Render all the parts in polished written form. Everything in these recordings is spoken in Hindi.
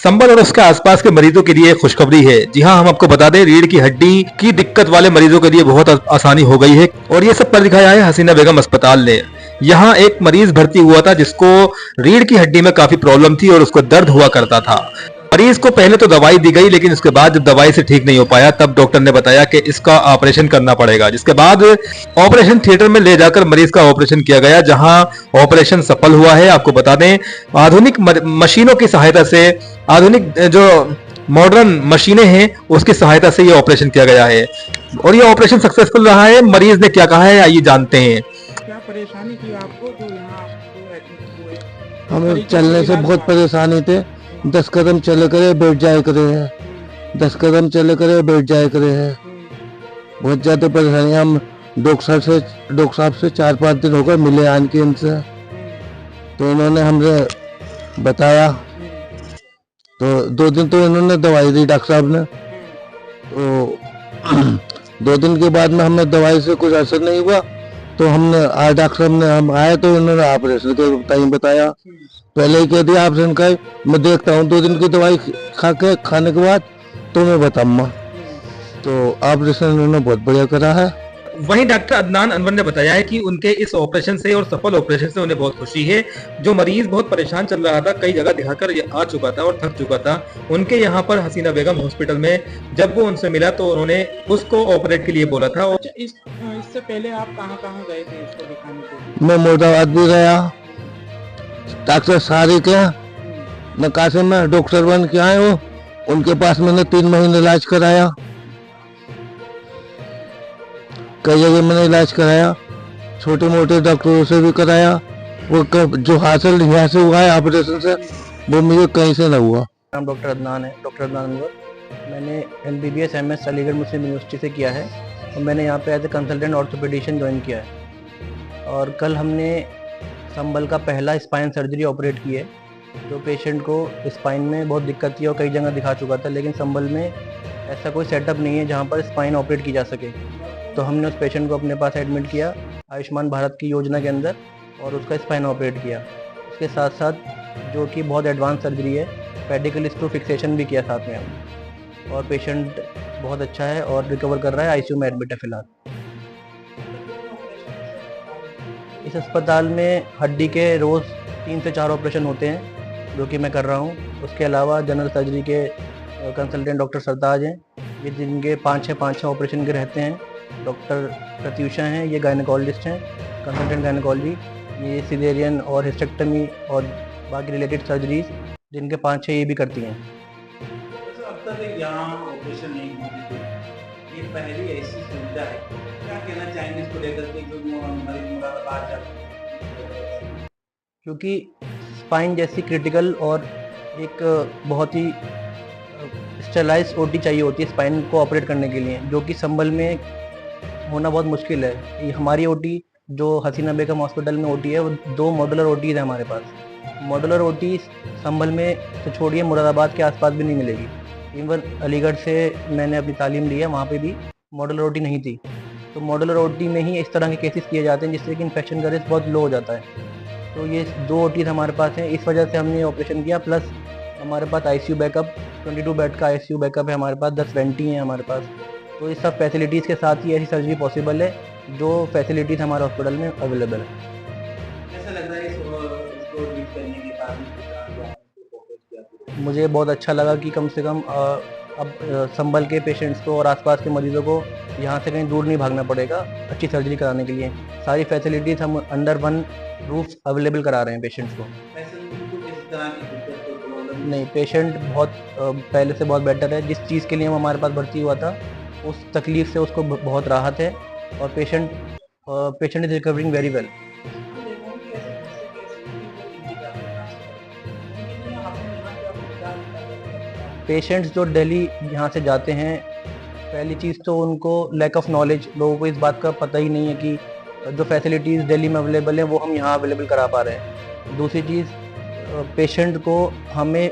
संबल और उसके आसपास के मरीजों के लिए खुशखबरी है। जी हाँ, हम आपको बता दें, रीढ़ की हड्डी की दिक्कत वाले मरीजों के लिए बहुत आसानी हो गई है और ये सब कर दिखाया है हसीना बेगम अस्पताल ने। यहाँ एक मरीज भर्ती हुआ था जिसको रीढ़ की हड्डी में काफी प्रॉब्लम थी और उसको दर्द हुआ करता था। मरीज को पहले तो दवाई दी गई, लेकिन उसके बाद जब दवाई से ठीक नहीं हो पाया तब डॉक्टर ने बताया कि इसका ऑपरेशन करना पड़ेगा, जिसके बाद ऑपरेशन थिएटर में ले जाकर मरीज का ऑपरेशन किया गया, जहां ऑपरेशन सफल हुआ है। आपको बता दें, आधुनिक मशीनों की सहायता से, आधुनिक जो मॉडर्न मशीनें हैं उसकी सहायता से ये ऑपरेशन किया गया है और ये ऑपरेशन सक्सेसफुल रहा है। मरीज ने क्या कहा है आइए जानते हैं। क्या परेशानी थी आपको जो यहाँ आपको एडमिट हुए? हमें चलने से बहुत परेशानी थे। 10 कदम चले करे बैठ जाए करे हैं, 10 कदम चले करे बैठ जाए करे हैं। बहुत ज़्यादा परेशानी। हम डॉक्टर साहब से 4-5 दिन हो गए मिले आन के इनसे, तो इन्होंने हमसे बताया, तो 2 दिन तो इन्होंने दवाई दी डॉक्टर साहब ने। तो 2 दिन के बाद में हमें दवाई से कुछ असर नहीं हुआ, तो हमने आज डॉक्टर साहब ने हम आए तो इन्होंने ऑपरेशन का टाइम बताया। पहले ही कह दिया ऑपरेशन का, मैं देखता हूँ 2 दिन की दवाई खाने के बाद तो मैं बताऊंगा। तो ऑपरेशन इन्होंने बहुत बढ़िया करा है। वहीं डॉक्टर अदनान अनवर ने बताया है कि उनके इस ऑपरेशन से और सफल ऑपरेशन से उन्हें बहुत खुशी है। जो मरीज बहुत परेशान चल रहा था, कई जगह दिखाकर आ चुका था और थक चुका था, उनके यहाँ पर हसीना बेगम हॉस्पिटल में जब वो उनसे मिला तो उन्होंने उसको ऑपरेट के लिए बोला था। और इससे पहले आप कहाँ गए थे इसको दिखाने के लिए? मैं मुरादाबाद भी गया, डॉक्टर सारी के नकाशे में डॉक्टर बन के आए हो, उनके पास मैंने 3 महीने इलाज कराया। कई जगह मैंने इलाज कराया, छोटे मोटे डॉक्टरों से भी कराया। वो जो हासिल यहाँ से हुआ है ऑपरेशन से, वो मुझे कहीं से ना हुआ। नाम डॉक्टर अदनान है, डॉक्टर अदनान अनवर। मैंने MBBS MS Aligarh Muslim University से किया है और मैंने यहाँ पे as a consultant orthopaedician join किया है। और कल हमने संबल का पहला स्पाइन सर्जरी ऑपरेट की है। जो पेशेंट को स्पाइन में बहुत दिक्कत थी और कई जगह दिखा चुका था, लेकिन संबल में ऐसा कोई सेटअप नहीं है जहाँ पर स्पाइन ऑपरेट की जा सके। तो हमने उस पेशेंट को अपने पास एडमिट किया आयुष्मान भारत की योजना के अंदर और उसका स्पाइन ऑपरेट किया। उसके साथ साथ जो कि बहुत एडवांस सर्जरी है, पेडिकल स्क्रू फिक्सेशन भी किया साथ में हमने। और पेशेंट बहुत अच्छा है और रिकवर कर रहा है, ICU में एडमिट है फिलहाल। इस अस्पताल में हड्डी के रोज़ 3 से 4 ऑपरेशन होते हैं, जो कि मैं कर रहा हूँ। उसके अलावा जनरल सर्जरी के कंसल्टेंट डॉक्टर सरताज हैं, ये जिनके 5-6 ऑपरेशन के रहते हैं। डॉक्टर प्रत्यूषा हैं, ये गायनेकोलॉजिस्ट हैं, कंसल्टेंट गायनेकोलॉजी। ये सिजेरियन और हिस्टेक्टमी और बाकी रिलेटेड सर्जरीज जिनके 5-6 ये भी करती हैं। अब तक यहाँ ऑपरेशन नहीं होती थी, ये पहली ऐसी सुविधा है। क्या कहना चाहेंगे इसको लेकर के जो मरीज मुरादाबाद जाते हैं? क्योंकि स्पाइन जैसी क्रिटिकल और एक बहुत ही स्टेलाइज OT चाहिए होती है स्पाइन को ऑपरेट करने के लिए, जो कि संबल में होना बहुत मुश्किल है। ये हमारी OT जो हसीना बेगम हॉस्पिटल में OT है, वो 2 मॉडुलर OTs है हमारे पास। मॉडुलर OT संबल में तो छोड़िए, मुरादाबाद के आसपास भी नहीं मिलेगी। इवन अलीगढ़ से मैंने अपनी तालीम ली है, वहाँ पे भी मॉडुलर OT नहीं थी। तो मॉडुलर OT में ही इस तरह के केसेस किए जाते हैं जिससे कि इन्फेक्शन का रिस्क बहुत लो हो जाता है। तो ये 2 OTs हमारे पास हैं, इस वजह से हमने ऑपरेशन किया। प्लस हमारे पास ICU बैकअप, 22 बेड का ICU बैकअप है हमारे पास, 10 वेंटी हैं हमारे पास। तो इस सब फैसिलिटीज़ के साथ ही ऐसी सर्जरी पॉसिबल है, जो फैसिलिटीज़ हमारे हॉस्पिटल में अवेलेबल है। कैसा लग रहा है इसको डील करने के बाद? मुझे बहुत अच्छा लगा कि कम से कम अब संबल के पेशेंट्स को और आसपास के मरीजों को यहाँ से कहीं दूर नहीं भागना पड़ेगा अच्छी सर्जरी कराने के लिए। सारी फैसिलिटीज़ हम अंडर 1 रूफ अवेलेबल करा रहे हैं पेशेंट्स को। नहीं, पेशेंट बहुत पहले से बहुत बेटर है। जिस चीज़ के लिए हम हमारे पास भर्ती हुआ था, उस तकलीफ से उसको बहुत राहत है और patient is recovering very well. Patients जो दिल्ली यहाँ से जाते हैं, पहली चीज़ तो उनको लैक ऑफ नॉलेज, लोगों को इस बात का पता ही नहीं है कि जो फैसिलिटीज़ दिल्ली में अवेलेबल है वो हम यहाँ अवेलेबल करा पा रहे हैं। दूसरी चीज़, पेशेंट को हमें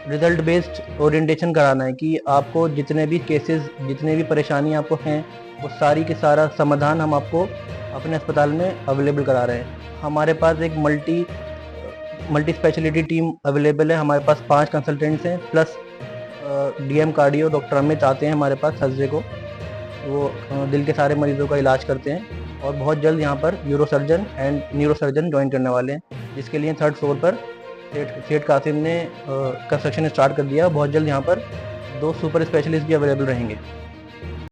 रिजल्ट बेस्ड ओरिएंटेशन कराना है कि आपको जितने भी केसेस, जितने भी परेशानी आपको हैं, वो सारी के सारा समाधान हम आपको अपने अस्पताल में अवेलेबल करा रहे हैं। हमारे पास एक मल्टी स्पेशलिटी टीम अवेलेबल है। हमारे पास 5 कंसल्टेंट्स हैं plus DM cardio doctor Amit आते हैं हमारे पास थर्सडे को। वो दिल के सारे मरीजों का इलाज करते हैं और बहुत जल्द यहाँ पर यूरोसर्जन एंड न्यूरोसर्जन ज्वाइन करने वाले हैं, जिसके लिए 3rd फ्लोर पर सेठ कासिम ने कंस्ट्रक्शन स्टार्ट कर दिया। बहुत जल्द यहाँ पर 2 सुपर स्पेशलिस्ट भी अवेलेबल रहेंगे।